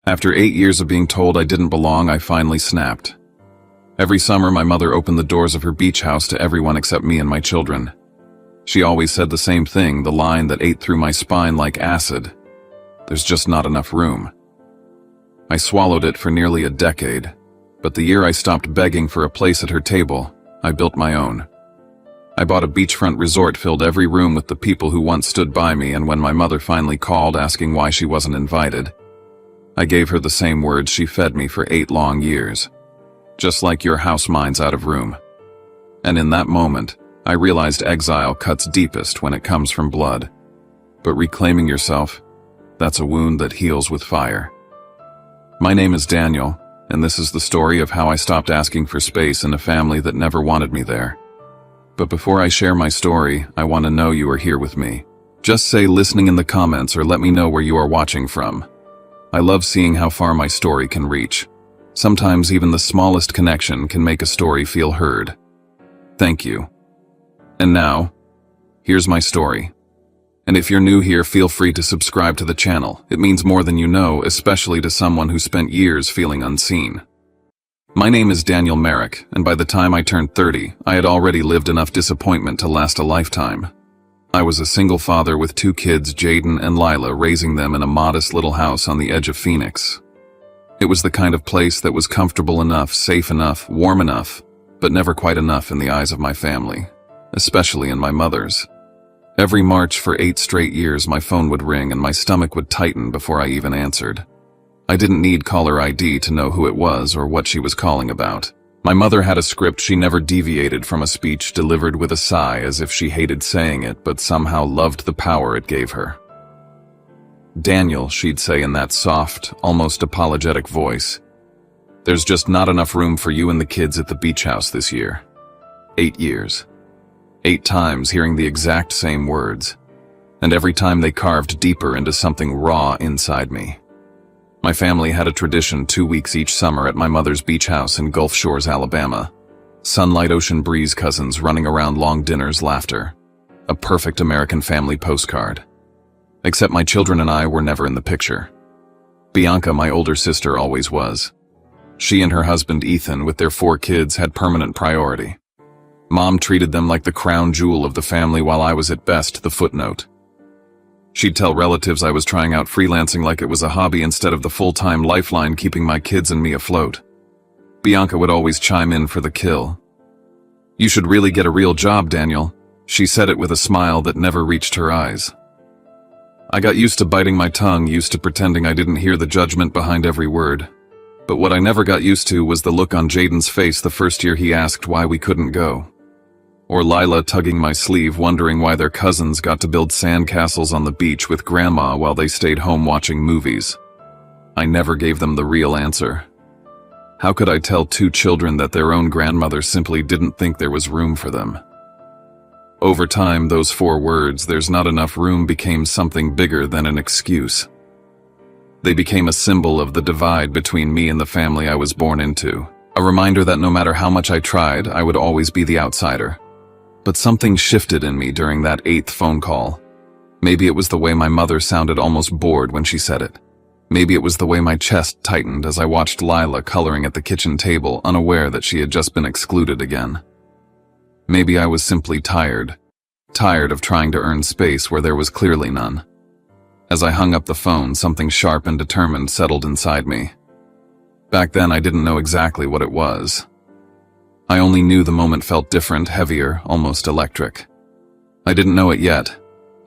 After 8 years of being told I didn't belong, I finally snapped. Every summer, my mother opened the doors of her beach house to everyone except me and my children. She always said the same thing, the line that ate through my spine like acid. There's just not enough room. I swallowed it for nearly a decade, but the year I stopped begging for a place at her table, I built my own. I bought a beachfront resort, filled every room with the people who once stood by me, and when my mother finally called asking why she wasn't invited, I gave her the same words she fed me for 8 long years. Just like your house, mine's out of room. And in that moment, I realized exile cuts deepest when it comes from blood. But reclaiming yourself, that's a wound that heals with fire. My name is Daniel, and this is the story of how I stopped asking for space in a family that never wanted me there. But before I share my story, I want to know you are here with me. Just say listening in the comments or let me know where you are watching from. I love seeing how far my story can reach. Sometimes even the smallest connection can make a story feel heard. Thank you. And now, here's my story. And if you're new here, feel free to subscribe to the channel. It means more than you know, especially to someone who spent years feeling unseen. My name is Daniel Merrick, and by the time I turned 30, I had already lived enough disappointment to last a lifetime. I was a single father with 2 kids, Jaden and Lila, raising them in a modest little house on the edge of Phoenix. It was the kind of place that was comfortable enough, safe enough, warm enough, but never quite enough in the eyes of my family, especially in my mother's. Every March for 8 straight years, my phone would ring and my stomach would tighten before I even answered. I didn't need caller ID to know who it was or what she was calling about. My mother had a script. She never deviated from a speech delivered with a sigh, as if she hated saying it but somehow loved the power it gave her. "Daniel," she'd say in that soft, almost apologetic voice, "there's just not enough room for you and the kids at the beach house this year." 8 years. 8 times hearing the exact same words, and every time they carved deeper into something raw inside me. My family had a tradition: 2 weeks each summer at my mother's beach house in Gulf Shores, Alabama. Sunlight, ocean breeze, cousins running around, long dinners, laughter. A perfect American family postcard. Except my children and I were never in the picture. Bianca, my older sister, always was. She and her husband Ethan, with their 4 kids, had permanent priority. Mom treated them like the crown jewel of the family, while I was at best the footnote. She'd tell relatives I was trying out freelancing like it was a hobby instead of the full-time lifeline keeping my kids and me afloat. Bianca would always chime in for the kill. "You should really get a real job, Daniel." She said it with a smile that never reached her eyes. I got used to biting my tongue, used to pretending I didn't hear the judgment behind every word. But what I never got used to was the look on Jaden's face the first year he asked why we couldn't go. Or Lila tugging my sleeve, wondering why their cousins got to build sandcastles on the beach with Grandma while they stayed home watching movies. I never gave them the real answer. How could I tell 2 children that their own grandmother simply didn't think there was room for them? Over time, those 4 words, "there's not enough room," became something bigger than an excuse. They became a symbol of the divide between me and the family I was born into. A reminder that no matter how much I tried, I would always be the outsider. But something shifted in me during that 8th phone call. Maybe it was the way my mother sounded almost bored when she said it. Maybe it was the way my chest tightened as I watched Lila coloring at the kitchen table, unaware that she had just been excluded again. Maybe I was simply tired. Tired of trying to earn space where there was clearly none. As I hung up the phone, something sharp and determined settled inside me. Back then, I didn't know exactly what it was. I only knew the moment felt different, heavier, almost electric. I didn't know it yet,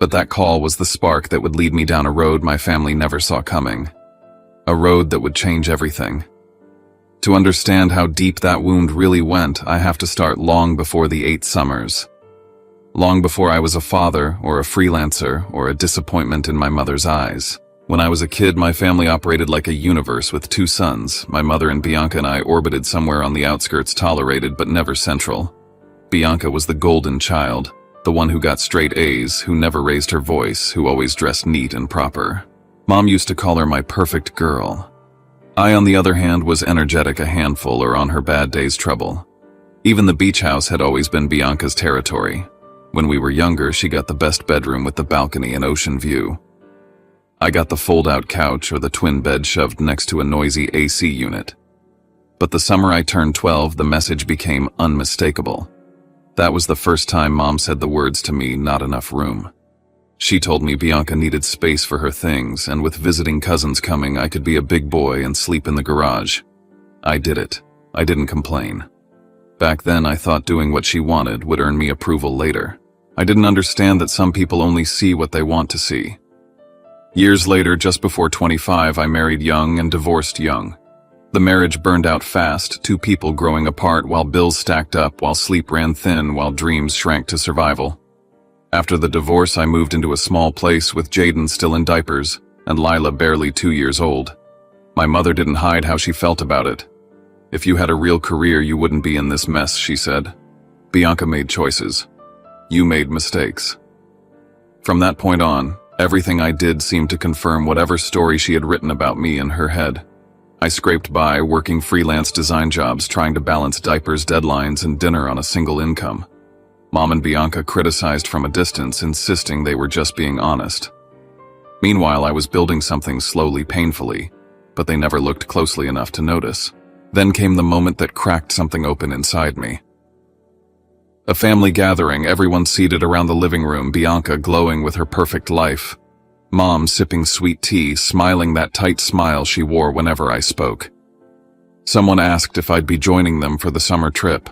but that call was the spark that would lead me down a road my family never saw coming. A road that would change everything. To understand how deep that wound really went, I have to start long before the 8 summers. Long before I was a father, or a freelancer, or a disappointment in my mother's eyes. When I was a kid, my family operated like a universe with 2 sons. My mother and Bianca and I orbited somewhere on the outskirts, tolerated but never central. Bianca was the golden child, the one who got straight A's, who never raised her voice, who always dressed neat and proper. Mom used to call her my perfect girl. I, on the other hand, was energetic, a handful, or on her bad days, trouble. Even the beach house had always been Bianca's territory. When we were younger, she got the best bedroom with the balcony and ocean view. I got the fold-out couch or the twin bed shoved next to a noisy AC unit. But the summer I turned 12, the message became unmistakable. That was the first time Mom said the words to me, "Not enough room." She told me Bianca needed space for her things, and with visiting cousins coming, I could be a big boy and sleep in the garage. I did it. I didn't complain. Back then, I thought doing what she wanted would earn me approval later. I didn't understand that some people only see what they want to see. Years later, just before 25, I married young and divorced young. The marriage burned out fast, two people growing apart while bills stacked up, while sleep ran thin, while dreams shrank to survival. After the divorce, I moved into a small place with Jaden still in diapers and Lila barely 2 years old. My mother didn't hide how she felt about it. "If you had a real career, you wouldn't be in this mess," she said. "Bianca made choices. You made mistakes." From that point on, everything I did seemed to confirm whatever story she had written about me in her head. I scraped by, working freelance design jobs, trying to balance diapers, deadlines, and dinner on a single income. Mom and Bianca criticized from a distance, insisting they were just being honest. Meanwhile, I was building something slowly, painfully, but they never looked closely enough to notice. Then came the moment that cracked something open inside me. A family gathering, everyone seated around the living room, Bianca glowing with her perfect life. Mom sipping sweet tea, smiling that tight smile she wore whenever I spoke. Someone asked if I'd be joining them for the summer trip.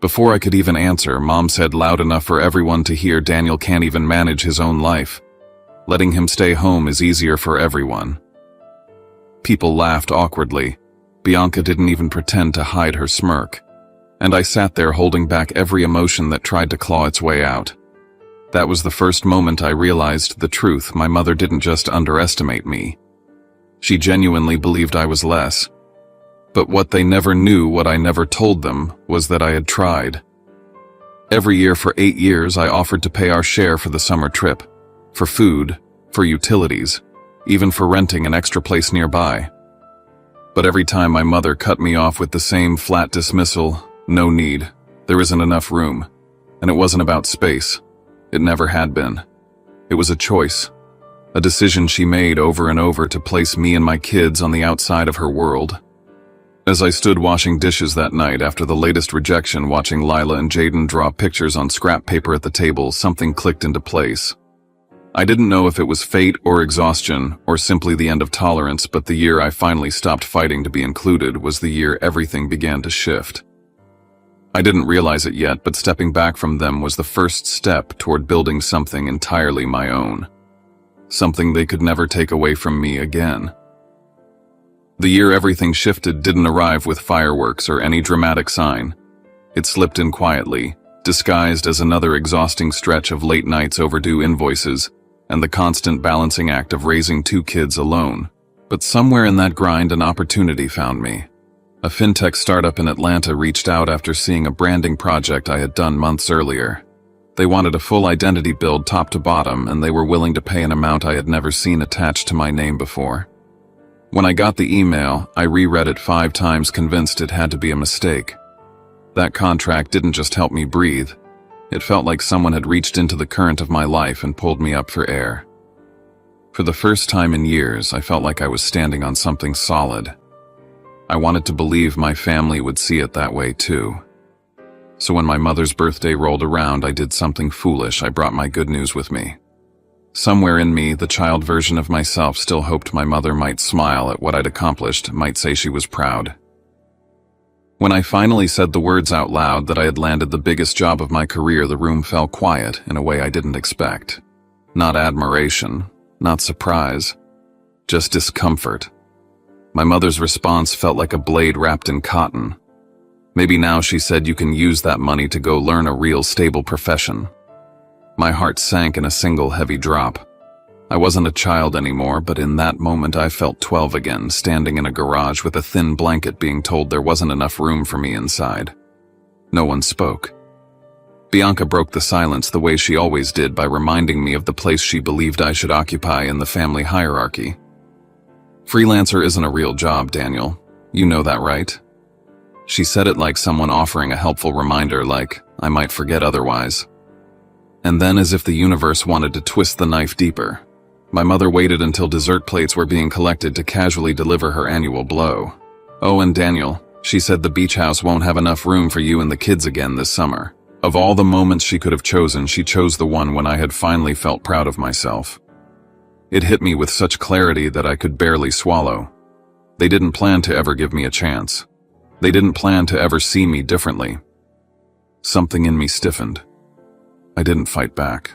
Before I could even answer, Mom said loud enough for everyone to hear, "Daniel can't even manage his own life. Letting him stay home is easier for everyone." People laughed awkwardly. Bianca didn't even pretend to hide her smirk. And I sat there holding back every emotion that tried to claw its way out. That was the first moment I realized the truth. My mother didn't just underestimate me. She genuinely believed I was less. But what they never knew, what I never told them, was that I had tried. Every year for 8 years, I offered to pay our share for the summer trip. For food, for utilities, even for renting an extra place nearby. But every time my mother cut me off with the same flat dismissal, "No need, there isn't enough room." And it wasn't about space. It never had been. It was a choice. A decision she made over and over to place me and my kids on the outside of her world. As I stood washing dishes that night after the latest rejection, watching Lila and Jaden draw pictures on scrap paper at the table, something clicked into place. I didn't know if it was fate or exhaustion or simply the end of tolerance, but the year I finally stopped fighting to be included was the year everything began to shift. I didn't realize it yet, but stepping back from them was the first step toward building something entirely my own. Something they could never take away from me again. The year everything shifted didn't arrive with fireworks or any dramatic sign. It slipped in quietly, disguised as another exhausting stretch of late nights, overdue invoices, and the constant balancing act of raising 2 kids alone. But somewhere in that grind, an opportunity found me. A fintech startup in Atlanta reached out after seeing a branding project I had done months earlier. They wanted a full identity build top to bottom, and they were willing to pay an amount I had never seen attached to my name before. When I got the email, I reread it 5 times, convinced it had to be a mistake. That contract didn't just help me breathe. It felt like someone had reached into the current of my life and pulled me up for air. For the first time in years, I felt like I was standing on something solid. I wanted to believe my family would see it that way too. So when my mother's birthday rolled around, I did something foolish. I brought my good news with me. Somewhere in me, the child version of myself still hoped my mother might smile at what I'd accomplished, might say she was proud. When I finally said the words out loud that I had landed the biggest job of my career, the room fell quiet in a way I didn't expect. Not admiration, not surprise, just discomfort. My mother's response felt like a blade wrapped in cotton. "Maybe now," she said, "you can use that money to go learn a real stable profession." My heart sank in a single heavy drop. I wasn't a child anymore, but in that moment I felt 12 again, standing in a garage with a thin blanket, being told there wasn't enough room for me inside. No one spoke. Bianca broke the silence the way she always did, by reminding me of the place she believed I should occupy in the family hierarchy. "Freelancer isn't a real job, Daniel. You know that, right?" She said it like someone offering a helpful reminder, like I might forget otherwise. And then, as if the universe wanted to twist the knife deeper, My mother waited until dessert plates were being collected to casually deliver her annual blow. "Oh, and Daniel," she said, "the beach house won't have enough room for you and the kids again this summer." Of all the moments she could have chosen, she chose the one when I had finally felt proud of myself. It hit me with such clarity that I could barely swallow. They didn't plan to ever give me a chance. They didn't plan to ever see me differently. Something in me stiffened. I didn't fight back.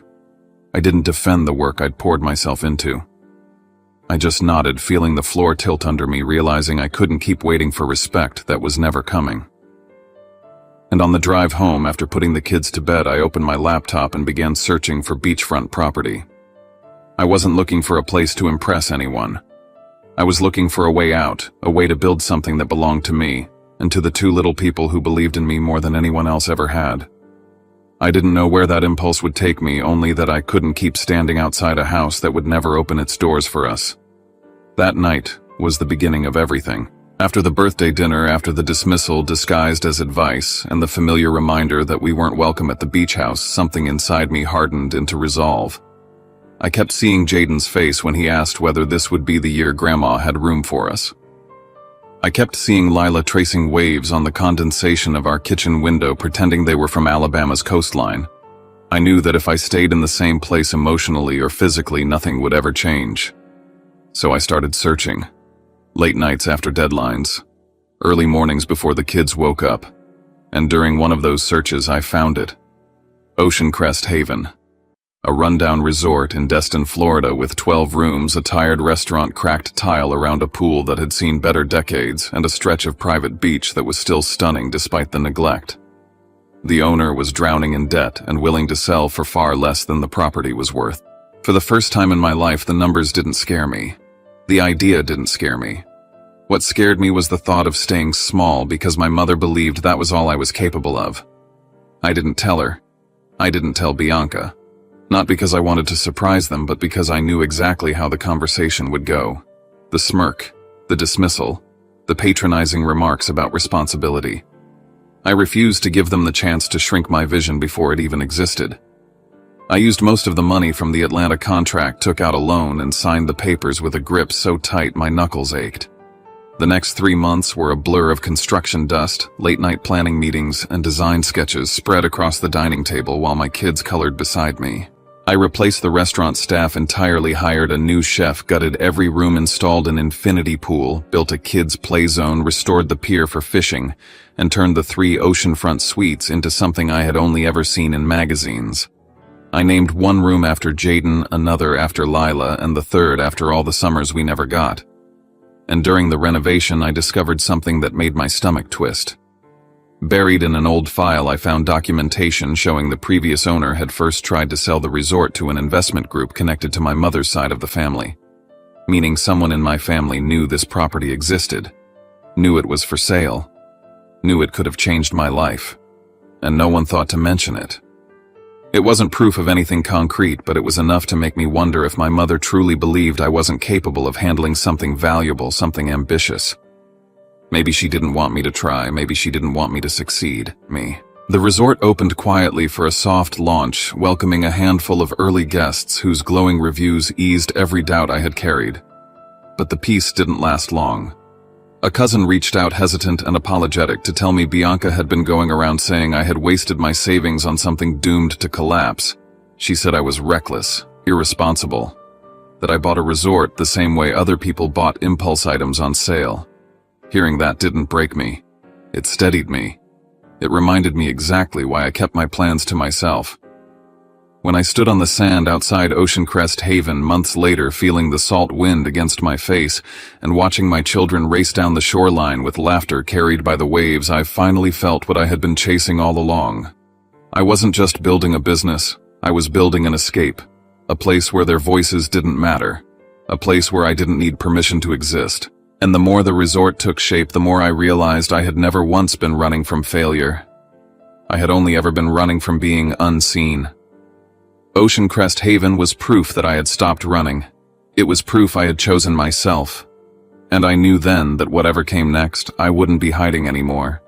I didn't defend the work I'd poured myself into. I just nodded, feeling the floor tilt under me, realizing I couldn't keep waiting for respect that was never coming. And on the drive home, after putting the kids to bed, I opened my laptop and began searching for beachfront property. I wasn't looking for a place to impress anyone. I was looking for a way out, a way to build something that belonged to me, and to the two little people who believed in me more than anyone else ever had. I didn't know where that impulse would take me, only that I couldn't keep standing outside a house that would never open its doors for us. That night was the beginning of everything. After the birthday dinner, after the dismissal disguised as advice, and the familiar reminder that we weren't welcome at the beach house, something inside me hardened into resolve. I kept seeing Jaden's face when he asked whether this would be the year Grandma had room for us. I kept seeing Lila tracing waves on the condensation of our kitchen window, pretending they were from Alabama's coastline. I knew that if I stayed in the same place emotionally or physically, nothing would ever change. So I started searching. Late nights after deadlines, early mornings before the kids woke up, and during one of those searches I found it. Ocean Crest Haven. A rundown resort in Destin, Florida with 12 rooms, a tired restaurant, cracked tile around a pool that had seen better decades, and a stretch of private beach that was still stunning despite the neglect. The owner was drowning in debt and willing to sell for far less than the property was worth. For the first time in my life, the numbers didn't scare me. The idea didn't scare me. What scared me was the thought of staying small because my mother believed that was all I was capable of. I didn't tell her. I didn't tell Bianca. Not because I wanted to surprise them, but because I knew exactly how the conversation would go. The smirk, the dismissal, the patronizing remarks about responsibility. I refused to give them the chance to shrink my vision before it even existed. I used most of the money from the Atlanta contract, took out a loan, and signed the papers with a grip so tight my knuckles ached. The next 3 months were a blur of construction dust, late-night planning meetings, and design sketches spread across the dining table while my kids colored beside me. I replaced the restaurant staff entirely, hired a new chef, gutted every room, installed an infinity pool, built a kids' play zone, restored the pier for fishing, and turned the 3 oceanfront suites into something I had only ever seen in magazines. I named one room after Jaden, another after Lila, and the third after all the summers we never got. And during the renovation, I discovered something that made my stomach twist. Buried in an old file, I found documentation showing the previous owner had first tried to sell the resort to an investment group connected to my mother's side of the family. Meaning someone in my family knew this property existed, knew it was for sale, knew it could have changed my life, and no one thought to mention it. It wasn't proof of anything concrete, but it was enough to make me wonder if my mother truly believed I wasn't capable of handling something valuable, something ambitious. Maybe she didn't want me to try, maybe she didn't want me to succeed, me. The resort opened quietly for a soft launch, welcoming a handful of early guests whose glowing reviews eased every doubt I had carried. But the peace didn't last long. A cousin reached out, hesitant and apologetic, to tell me Bianca had been going around saying I had wasted my savings on something doomed to collapse. She said I was reckless, irresponsible, that I bought a resort the same way other people bought impulse items on sale. Hearing that didn't break me. It steadied me. It reminded me exactly why I kept my plans to myself. When I stood on the sand outside Ocean Crest Haven months later, feeling the salt wind against my face and watching my children race down the shoreline with laughter carried by the waves, I finally felt what I had been chasing all along. I wasn't just building a business, I was building an escape, a place where their voices didn't matter, a place where I didn't need permission to exist. And the more the resort took shape, the more I realized I had never once been running from failure. I had only ever been running from being unseen. Ocean Crest Haven was proof that I had stopped running. It was proof I had chosen myself. And I knew then that whatever came next, I wouldn't be hiding anymore.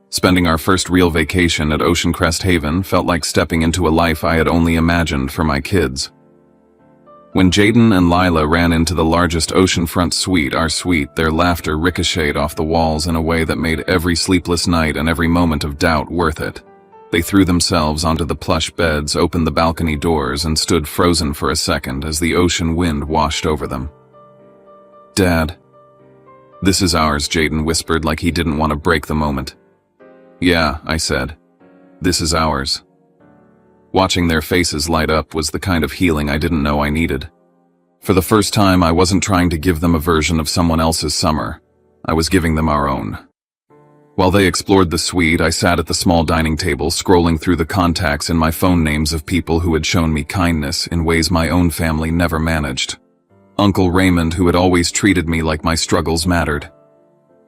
Spending our first real vacation at Ocean Crest Haven felt like stepping into a life I had only imagined for my kids. When Jaden and Lila ran into the largest oceanfront suite, our suite, their laughter ricocheted off the walls in a way that made every sleepless night and every moment of doubt worth it. They threw themselves onto the plush beds, opened the balcony doors, and stood frozen for a second as the ocean wind washed over them. "Dad." "This is ours," Jaden whispered like he didn't want to break the moment. "Yeah," I said. "This is ours." Watching their faces light up was the kind of healing I didn't know I needed. For the first time, I wasn't trying to give them a version of someone else's summer. I was giving them our own. While they explored the suite, I sat at the small dining table, scrolling through the contacts in my phone names of people who had shown me kindness in ways my own family never managed. Uncle Raymond, who had always treated me like my struggles mattered.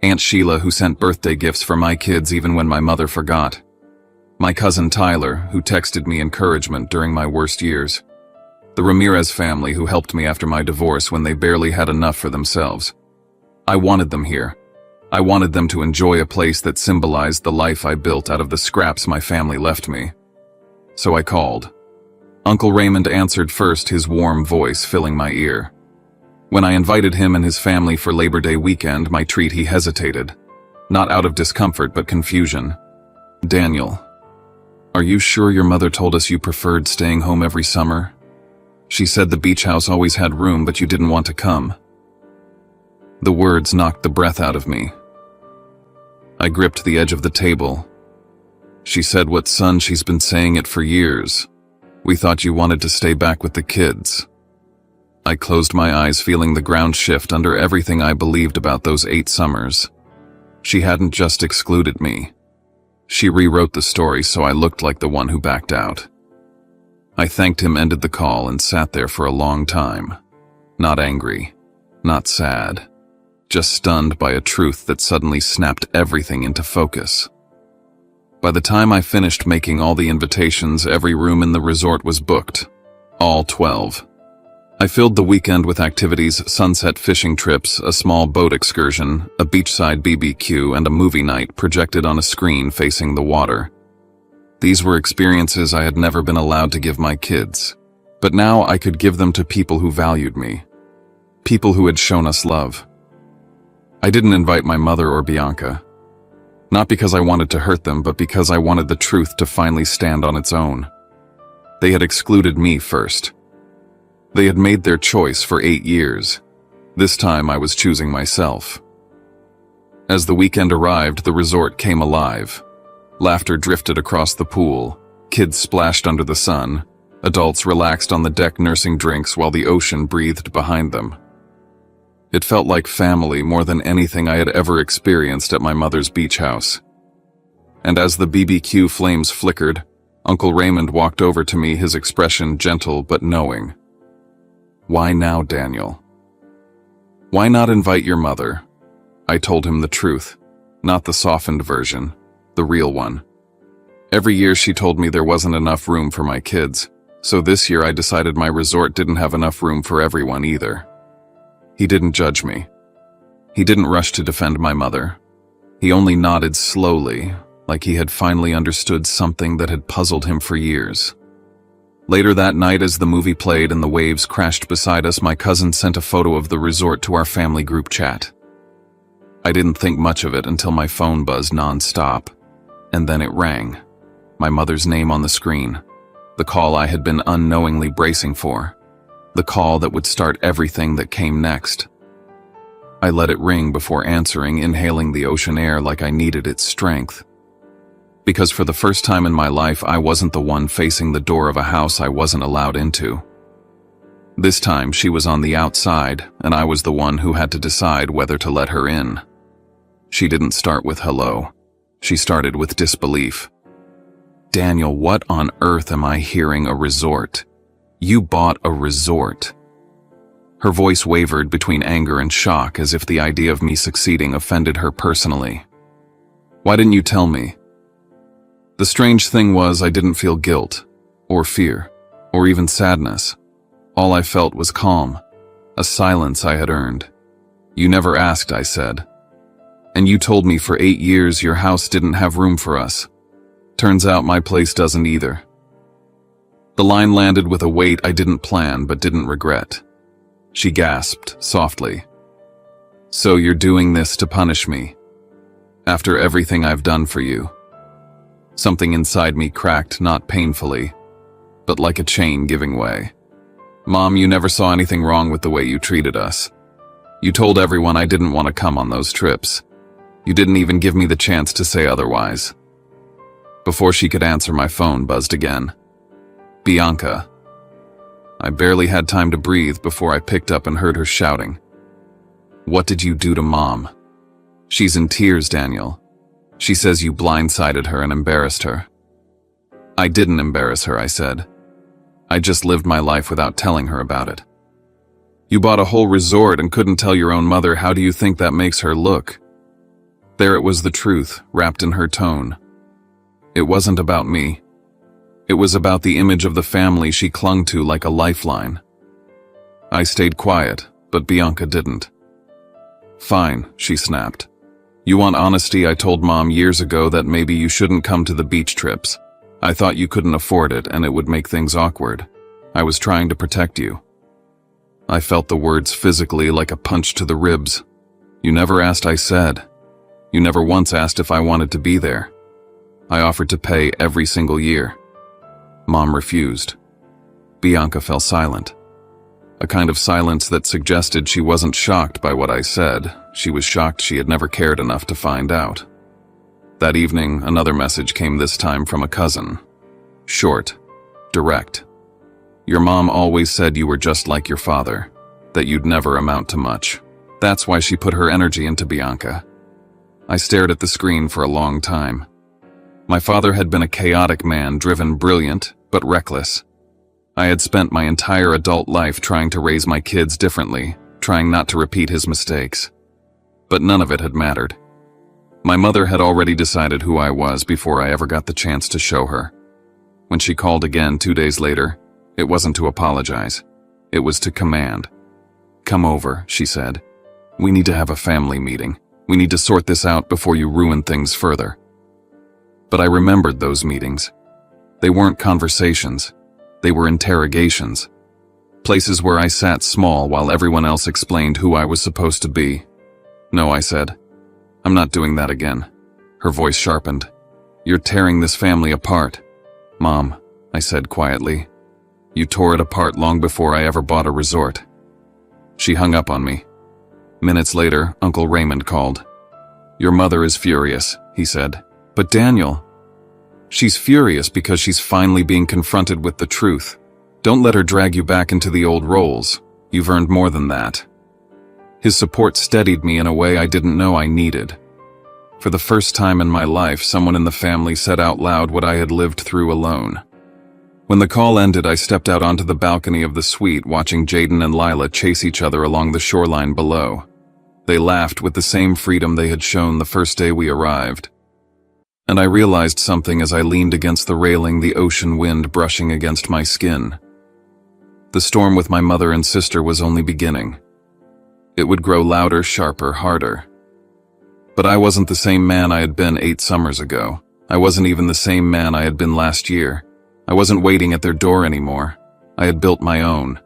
Aunt Sheila, who sent birthday gifts for my kids even when my mother forgot. My cousin Tyler, who texted me encouragement during my worst years. The Ramirez family, who helped me after my divorce when they barely had enough for themselves. I wanted them here. I wanted them to enjoy a place that symbolized the life I built out of the scraps my family left me. So I called. Uncle Raymond answered first, his warm voice filling my ear. When I invited him and his family for Labor Day weekend, my treat, he hesitated. Not out of discomfort, but confusion. "Daniel, are you sure your mother told us you preferred staying home every summer? She said the beach house always had room, but you didn't want to come." The words knocked the breath out of me. I gripped the edge of the table. "She said what, son? She's been saying it for years. We thought you wanted to stay back with the kids." I closed my eyes, feeling the ground shift under everything I believed about those 8 summers. She hadn't just excluded me. She rewrote the story so I looked like the one who backed out. I thanked him, ended the call, and sat there for a long time. Not angry, not sad. Just stunned by a truth that suddenly snapped everything into focus. By the time I finished making all the invitations, every room in the resort was booked. All 12. I filled the weekend with activities: sunset fishing trips, a small boat excursion, a beachside BBQ, and a movie night projected on a screen facing the water. These were experiences I had never been allowed to give my kids. But now I could give them to people who valued me. People who had shown us love. I didn't invite my mother or Bianca. Not because I wanted to hurt them, but because I wanted the truth to finally stand on its own. They had excluded me first. They had made their choice for 8 years. This time I was choosing myself. As the weekend arrived, the resort came alive. Laughter drifted across the pool. Kids splashed under the sun. Adults relaxed on the deck nursing drinks while the ocean breathed behind them. It felt like family more than anything I had ever experienced at my mother's beach house. And as the BBQ flames flickered, Uncle Raymond walked over to me, his expression gentle but knowing. "Why now, Daniel? Why not invite your mother?" I told him the truth, not the softened version, the real one. Every year she told me there wasn't enough room for my kids, so this year I decided my resort didn't have enough room for everyone either. He didn't judge me. He didn't rush to defend my mother. He only nodded slowly, like he had finally understood something that had puzzled him for years. Later that night, as the movie played and the waves crashed beside us, my cousin sent a photo of the resort to our family group chat. I didn't think much of it until my phone buzzed non-stop, and then it rang. My mother's name on the screen. The call I had been unknowingly bracing for. The call that would start everything that came next. I let it ring before answering, inhaling the ocean air like I needed its strength. Because for the first time in my life, I wasn't the one facing the door of a house I wasn't allowed into. This time, she was on the outside, and I was the one who had to decide whether to let her in. She didn't start with hello. She started with disbelief. "Daniel, what on earth am I hearing? A resort? You bought a resort?" Her voice wavered between anger and shock, as if the idea of me succeeding offended her personally. "Why didn't you tell me?" The strange thing was, I didn't feel guilt, or fear, or even sadness. All I felt was calm, a silence I had earned. "You never asked," I said. "And you told me for 8 years your house didn't have room for us. Turns out my place doesn't either." The line landed with a weight I didn't plan but didn't regret. She gasped softly. "So you're doing this to punish me? After everything I've done for you?" Something inside me cracked, not painfully, but like a chain giving way. "Mom, you never saw anything wrong with the way you treated us. You told everyone I didn't want to come on those trips. You didn't even give me the chance to say otherwise." Before she could answer, my phone buzzed again. "Bianca." I barely had time to breathe before I picked up and heard her shouting. "What did you do to Mom?" "She's in tears, Daniel. She says you blindsided her and embarrassed her." "I didn't embarrass her," I said. "I just lived my life without telling her about it." "You bought a whole resort and couldn't tell your own mother. How do you think that makes her look?" There it was, the truth, wrapped in her tone. It wasn't about me. It was about the image of the family she clung to like a lifeline. I stayed quiet, but Bianca didn't. "Fine," she snapped. "You want honesty? I told Mom years ago that maybe you shouldn't come to the beach trips. I thought you couldn't afford it and it would make things awkward. I was trying to protect you." I felt the words physically, like a punch to the ribs. "You never asked," I said. "You never once asked if I wanted to be there. I offered to pay every single year." Mom refused. Bianca fell silent. A kind of silence that suggested she wasn't shocked by what I said. She was shocked she had never cared enough to find out. That evening, another message came, this time from a cousin. Short, direct. "Your mom always said you were just like your father, that you'd never amount to much. That's why she put her energy into Bianca." I stared at the screen for a long time. My father had been a chaotic man, driven, brilliant, but reckless. I had spent my entire adult life trying to raise my kids differently, trying not to repeat his mistakes. But none of it had mattered. My mother had already decided who I was before I ever got the chance to show her. When she called again 2 days later, it wasn't to apologize. It was to command. "Come over," she said. "We need to have a family meeting. We need to sort this out before you ruin things further." But I remembered those meetings. They weren't conversations. They were interrogations. Places where I sat small while everyone else explained who I was supposed to be. "No," I said. "I'm not doing that again." Her voice sharpened. "You're tearing this family apart." "Mom," I said quietly, "you tore it apart long before I ever bought a resort." She hung up on me. Minutes later, Uncle Raymond called. "Your mother is furious," he said. "But Daniel..." "She's furious because she's finally being confronted with the truth. Don't let her drag you back into the old roles. You've earned more than that." His support steadied me in a way I didn't know I needed. For the first time in my life, someone in the family said out loud what I had lived through alone. When the call ended, I stepped out onto the balcony of the suite, watching Jaden and Lila chase each other along the shoreline below. They laughed with the same freedom they had shown the first day we arrived. And I realized something as I leaned against the railing, the ocean wind brushing against my skin. The storm with my mother and sister was only beginning. It would grow louder, sharper, harder. But I wasn't the same man I had been 8 summers ago. I wasn't even the same man I had been last year. I wasn't waiting at their door anymore. I had built my own.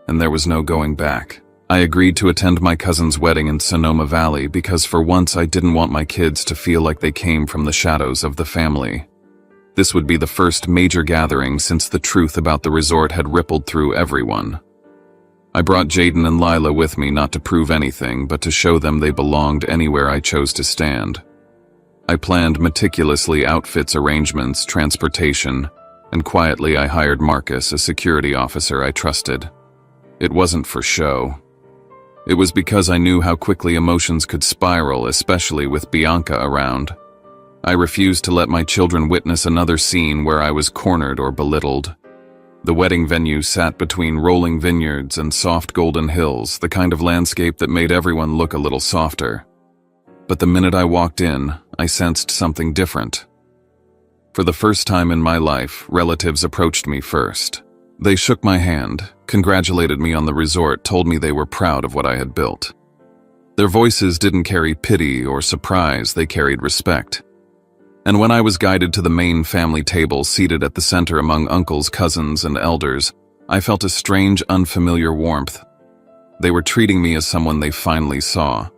And there was no going back. I agreed to attend my cousin's wedding in Sonoma Valley because for once I didn't want my kids to feel like they came from the shadows of the family. This would be the first major gathering since the truth about the resort had rippled through everyone. I brought Jaden and Lila with me, not to prove anything, but to show them they belonged anywhere I chose to stand. I planned meticulously outfits, arrangements, transportation, and quietly I hired Marcus, a security officer I trusted. It wasn't for show. It was because I knew how quickly emotions could spiral, especially with Bianca around. I refused to let my children witness another scene where I was cornered or belittled. The wedding venue sat between rolling vineyards and soft golden hills, the kind of landscape that made everyone look a little softer. But the minute I walked in, I sensed something different. For the first time in my life, relatives approached me first. They shook my hand, congratulated me on the resort, told me they were proud of what I had built. Their voices didn't carry pity or surprise, they carried respect. And when I was guided to the main family table seated at the center among uncles, cousins, and elders, I felt a strange, unfamiliar warmth. They were treating me as someone they finally saw.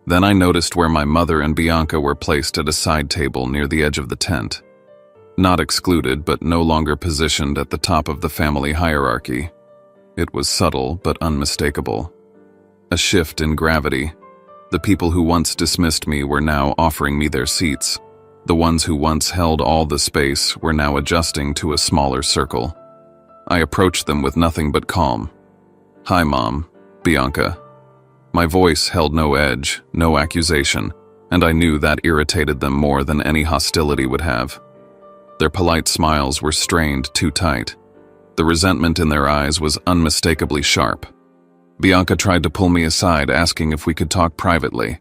Then I noticed where my mother and Bianca were placed at a side table near the edge of the tent. Not excluded, but no longer positioned at the top of the family hierarchy. It was subtle, but unmistakable. A shift in gravity. The people who once dismissed me were now offering me their seats. The ones who once held all the space were now adjusting to a smaller circle. I approached them with nothing but calm. "Hi, Mom, Bianca." My voice held no edge, no accusation, and I knew that irritated them more than any hostility would have. Their polite smiles were strained too tight. The resentment in their eyes was unmistakably sharp. Bianca tried to pull me aside, asking if we could talk privately.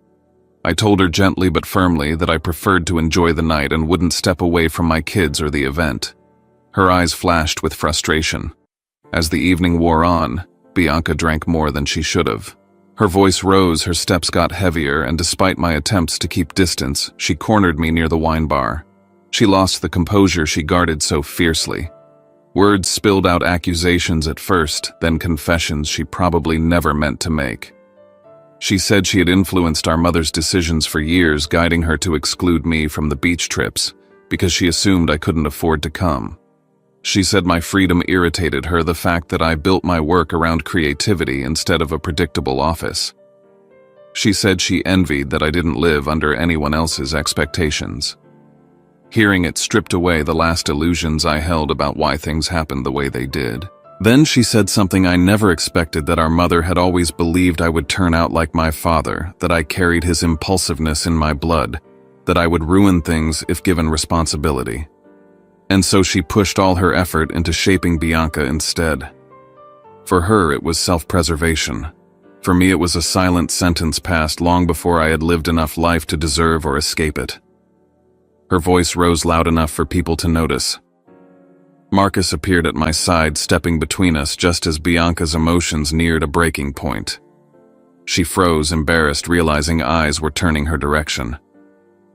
I told her gently but firmly that I preferred to enjoy the night and wouldn't step away from my kids or the event. Her eyes flashed with frustration. As the evening wore on, Bianca drank more than she should have. Her voice rose, her steps got heavier, and despite my attempts to keep distance, she cornered me near the wine bar. She lost the composure she guarded so fiercely. Words spilled out accusations at first, then confessions she probably never meant to make. She said she had influenced our mother's decisions for years, guiding her to exclude me from the beach trips, because she assumed I couldn't afford to come. She said my freedom irritated her, the fact that I built my work around creativity instead of a predictable office. She said she envied that I didn't live under anyone else's expectations. Hearing it stripped away the last illusions I held about why things happened the way they did. Then she said something I never expected, that our mother had always believed I would turn out like my father, that I carried his impulsiveness in my blood, that I would ruin things if given responsibility. And so she pushed all her effort into shaping Bianca instead. For her, it was self-preservation. For me, it was a silent sentence passed long before I had lived enough life to deserve or escape it. Her voice rose loud enough for people to notice. Marcus appeared at my side, stepping between us just as Bianca's emotions neared a breaking point. She froze, embarrassed, realizing eyes were turning her direction.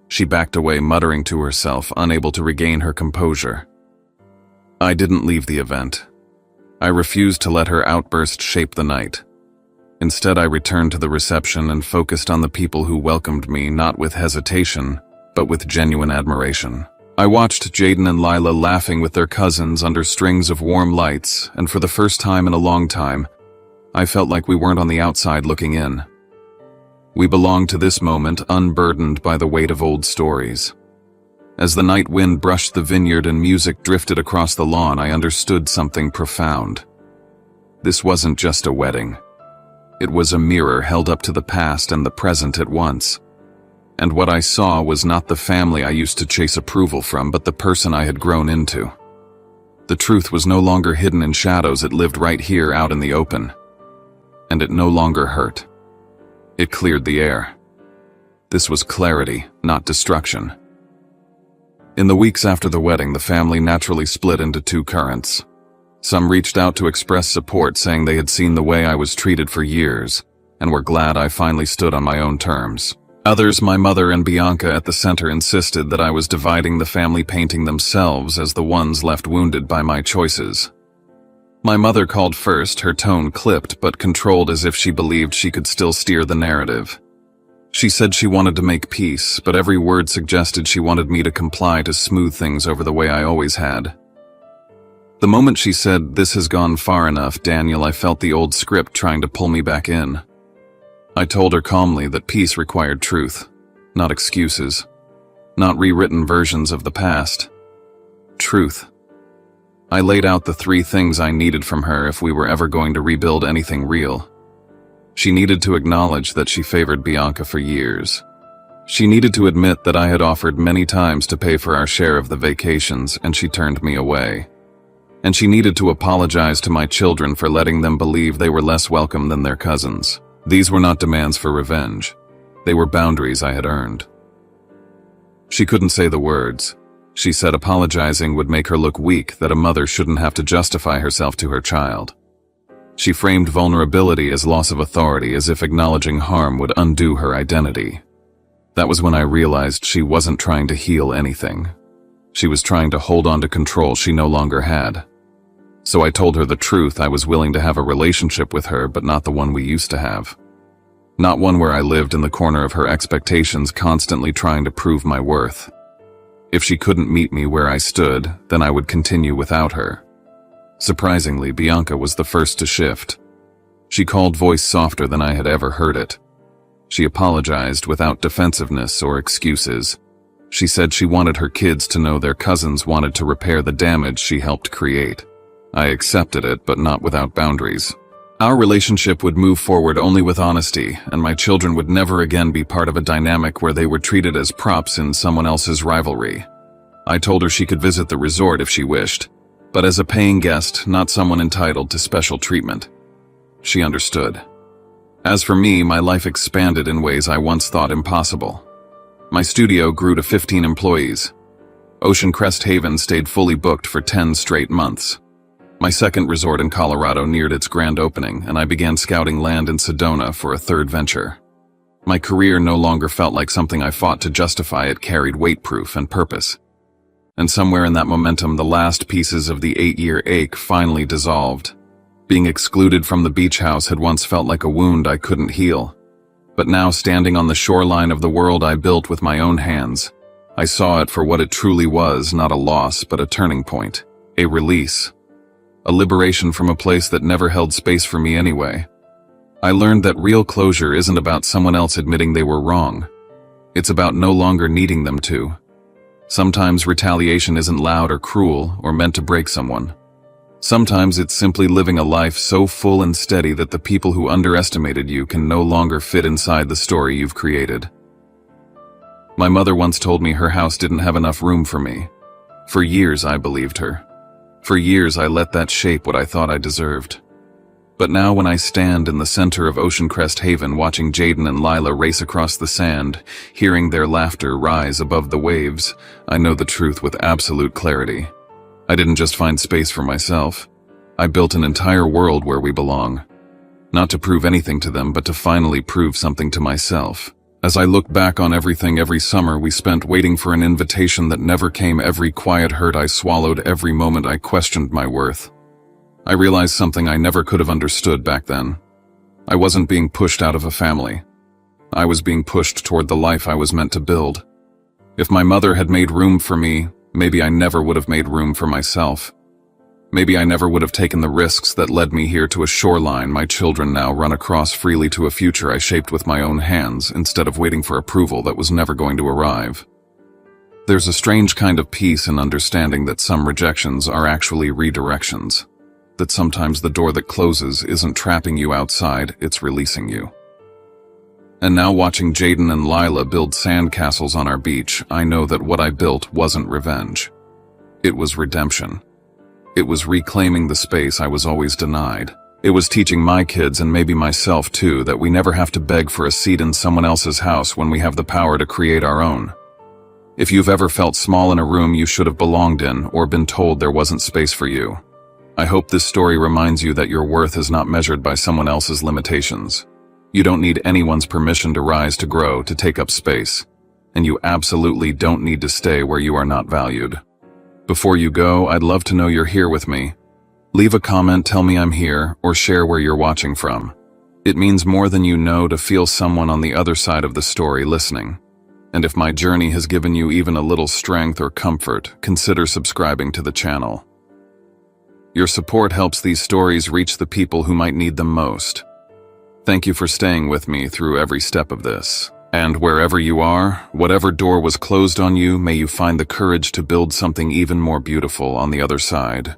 She backed away, muttering to herself, unable to regain her composure. I didn't leave the event. I refused to let her outburst shape the night. Instead, I returned to the reception and focused on the people who welcomed me, not with hesitation, but with genuine admiration. I watched Jaden and Lila laughing with their cousins under strings of warm lights, and for the first time in a long time, I felt like we weren't on the outside looking in. We belonged to this moment, unburdened by the weight of old stories. As the night wind brushed the vineyard and music drifted across the lawn, I understood something profound. This wasn't just a wedding. It was a mirror held up to the past and the present at once. And what I saw was not the family I used to chase approval from, but the person I had grown into. The truth was no longer hidden in shadows, it lived right here out in the open. And it no longer hurt. It cleared the air. This was clarity, not destruction. In the weeks after the wedding, the family naturally split into two currents. Some reached out to express support, saying they had seen the way I was treated for years, and were glad I finally stood on my own terms. Others, my mother and Bianca at the center, insisted that I was dividing the family, painting themselves as the ones left wounded by my choices. My mother called first, her tone clipped but controlled, as if she believed she could still steer the narrative. She said she wanted to make peace, but every word suggested she wanted me to comply, to smooth things over the way I always had. The moment she said, "This has gone far enough, Daniel," I felt the old script trying to pull me back in. I told her calmly that peace required truth, not excuses, not rewritten versions of the past. Truth. I laid out the three things I needed from her if we were ever going to rebuild anything real. She needed to acknowledge that she favored Bianca for years. She needed to admit that I had offered many times to pay for our share of the vacations, and she turned me away. And she needed to apologize to my children for letting them believe they were less welcome than their cousins. These were not demands for revenge. They were boundaries I had earned. She couldn't say the words. She said apologizing would make her look weak, that a mother shouldn't have to justify herself to her child. She framed vulnerability as loss of authority, as if acknowledging harm would undo her identity. That was when I realized she wasn't trying to heal anything. She was trying to hold on to control she no longer had. So I told her the truth. I was willing to have a relationship with her, but not the one we used to have. Not one where I lived in the corner of her expectations, constantly trying to prove my worth. If she couldn't meet me where I stood, then I would continue without her. Surprisingly, Bianca was the first to shift. She called, voice softer than I had ever heard it. She apologized without defensiveness or excuses. She said she wanted her kids to know their cousins wanted to repair the damage she helped create. I accepted it, but not without boundaries. Our relationship would move forward only with honesty, and my children would never again be part of a dynamic where they were treated as props in someone else's rivalry. I told her she could visit the resort if she wished, but as a paying guest, not someone entitled to special treatment. She understood. As for me, my life expanded in ways I once thought impossible. My studio grew to 15 employees. Ocean Crest Haven stayed fully booked for 10 straight months. My second resort in Colorado neared its grand opening, and I began scouting land in Sedona for a third venture. My career no longer felt like something I fought to justify. It carried weight, proof, and purpose. And somewhere in that momentum, the last pieces of the 8-year ache finally dissolved. Being excluded from the beach house had once felt like a wound I couldn't heal. But now, standing on the shoreline of the world I built with my own hands, I saw it for what it truly was, not a loss, but a turning point, a release. A liberation from a place that never held space for me anyway. I learned that real closure isn't about someone else admitting they were wrong. It's about no longer needing them to. Sometimes retaliation isn't loud or cruel or meant to break someone. Sometimes it's simply living a life so full and steady that the people who underestimated you can no longer fit inside the story you've created. My mother once told me her house didn't have enough room for me. For years I believed her. For years I let that shape what I thought I deserved. But now when I stand in the center of Ocean Crest Haven watching Jaden and Lila race across the sand, hearing their laughter rise above the waves, I know the truth with absolute clarity. I didn't just find space for myself. I built an entire world where we belong. Not to prove anything to them, but to finally prove something to myself. As I look back on everything, every summer we spent waiting for an invitation that never came, every quiet hurt I swallowed, every moment I questioned my worth, I realized something I never could have understood back then. I wasn't being pushed out of a family. I was being pushed toward the life I was meant to build. If my mother had made room for me, maybe I never would have made room for myself. Maybe I never would have taken the risks that led me here to a shoreline my children now run across freely, to a future I shaped with my own hands instead of waiting for approval that was never going to arrive. There's a strange kind of peace in understanding that some rejections are actually redirections. That sometimes the door that closes isn't trapping you outside, it's releasing you. And now, watching Jaden and Lila build sandcastles on our beach, I know that what I built wasn't revenge. It was redemption. It was reclaiming the space I was always denied. It was teaching my kids, and maybe myself too, that we never have to beg for a seat in someone else's house when we have the power to create our own. If you've ever felt small in a room you should have belonged in, or been told there wasn't space for you, I hope this story reminds you that your worth is not measured by someone else's limitations. You don't need anyone's permission to rise, to grow, to take up space. And you absolutely don't need to stay where you are not valued. Before you go, I'd love to know you're here with me. Leave a comment, tell me I'm here, or share where you're watching from. It means more than you know to feel someone on the other side of the story listening. And if my journey has given you even a little strength or comfort, consider subscribing to the channel. Your support helps these stories reach the people who might need them most. Thank you for staying with me through every step of this. And wherever you are, whatever door was closed on you, may you find the courage to build something even more beautiful on the other side.